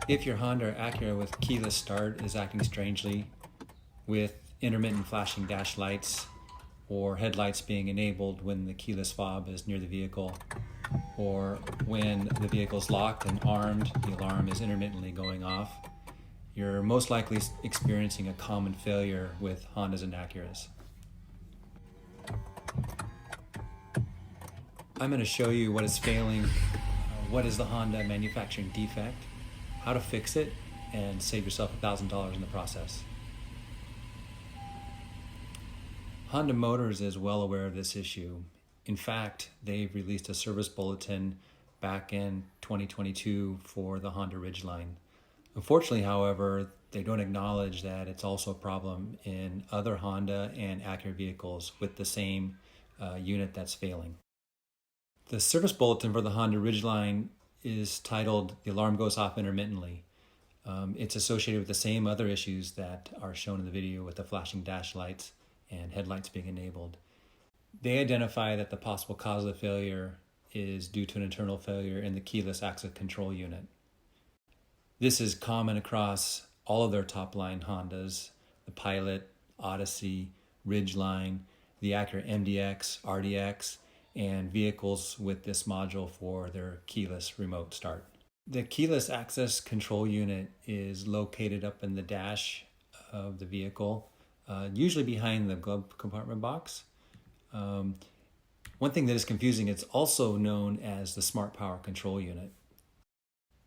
If your Honda or Acura with keyless start is acting strangely, with intermittent flashing dash lights or headlights being enabled when the keyless fob is near the vehicle, or when the vehicle is locked and armed, the alarm is intermittently going off, you're most likely experiencing a common failure with Hondas and Acuras. I'm going to show you what is failing, what is the Honda manufacturing defect, how to fix it, and save yourself $1,000 in the process. Honda Motors is well aware of this issue. In fact, they've released a service bulletin back in 2022 for the Honda Ridgeline. Unfortunately, however, they don't acknowledge that it's also a problem in other Honda and Acura vehicles with the same unit that's failing. The service bulletin for the Honda Ridgeline is titled "The Alarm Goes Off Intermittently." It's associated with the same other issues that are shown in the video with the flashing dash lights and headlights being enabled. They identify that the possible cause of the failure is due to an internal failure in the keyless access control unit. This is common across all of their top-line Hondas, the Pilot, Odyssey, Ridgeline, the Acura MDX, RDX, and vehicles with this module for their keyless remote start. The keyless access control unit is located up in the dash of the vehicle, usually behind the glove compartment box. One thing that is confusing, it's also known as the smart power control unit.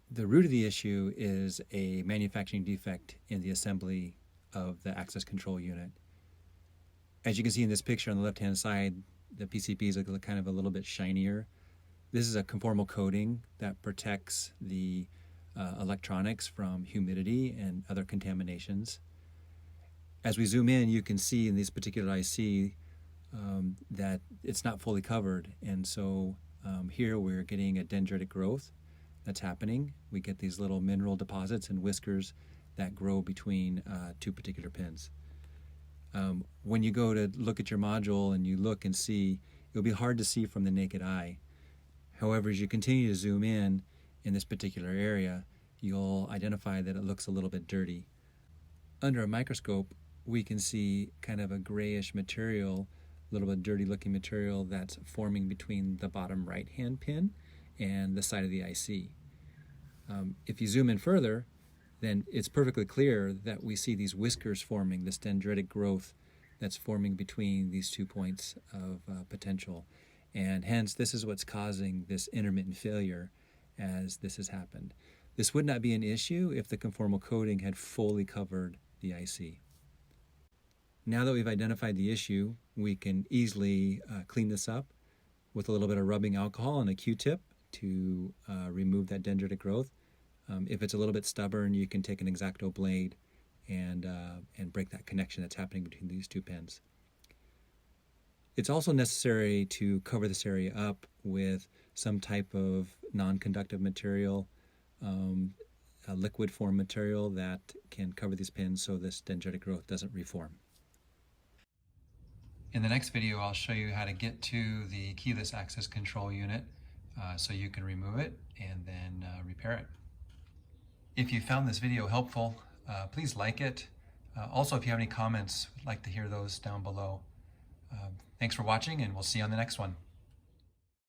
The root of the issue is a manufacturing defect in the assembly of the access control unit. As you can see in this picture on the left-hand side, the PCBs look kind of a little bit shinier. This is a conformal coating that protects the electronics from humidity and other contaminations. As we zoom in, you can see in this particular IC that it's not fully covered, and so here we're getting a dendritic growth that's happening. We get these little mineral deposits and whiskers that grow between two particular pins. When you go to look at your module and you look and see, it'll be hard to see from the naked eye. However, as you continue to zoom in this particular area, you'll identify that it looks a little bit dirty. Under a microscope, we can see kind of a grayish material, a little bit dirty looking material that's forming between the bottom right hand pin and the side of the IC. If you zoom in further, then it's perfectly clear that we see these whiskers forming, this dendritic growth that's forming between these 2 points of potential. And hence, this is what's causing this intermittent failure as this has happened. This would not be an issue if the conformal coating had fully covered the IC. Now that we've identified the issue, we can easily clean this up with a little bit of rubbing alcohol and a Q-tip to remove that dendritic growth. If it's a little bit stubborn, you can take an X-Acto blade and break that connection that's happening between these two pins. It's also necessary to cover this area up with some type of non-conductive material, a liquid form material that can cover these pins so this dendritic growth doesn't reform. In the next video, I'll show you how to get to the keyless access control unit so you can remove it and then repair it. If you found this video helpful, please like it. Also, if you have any comments, I'd like to hear those down below. Thanks for watching, and we'll see you on the next one.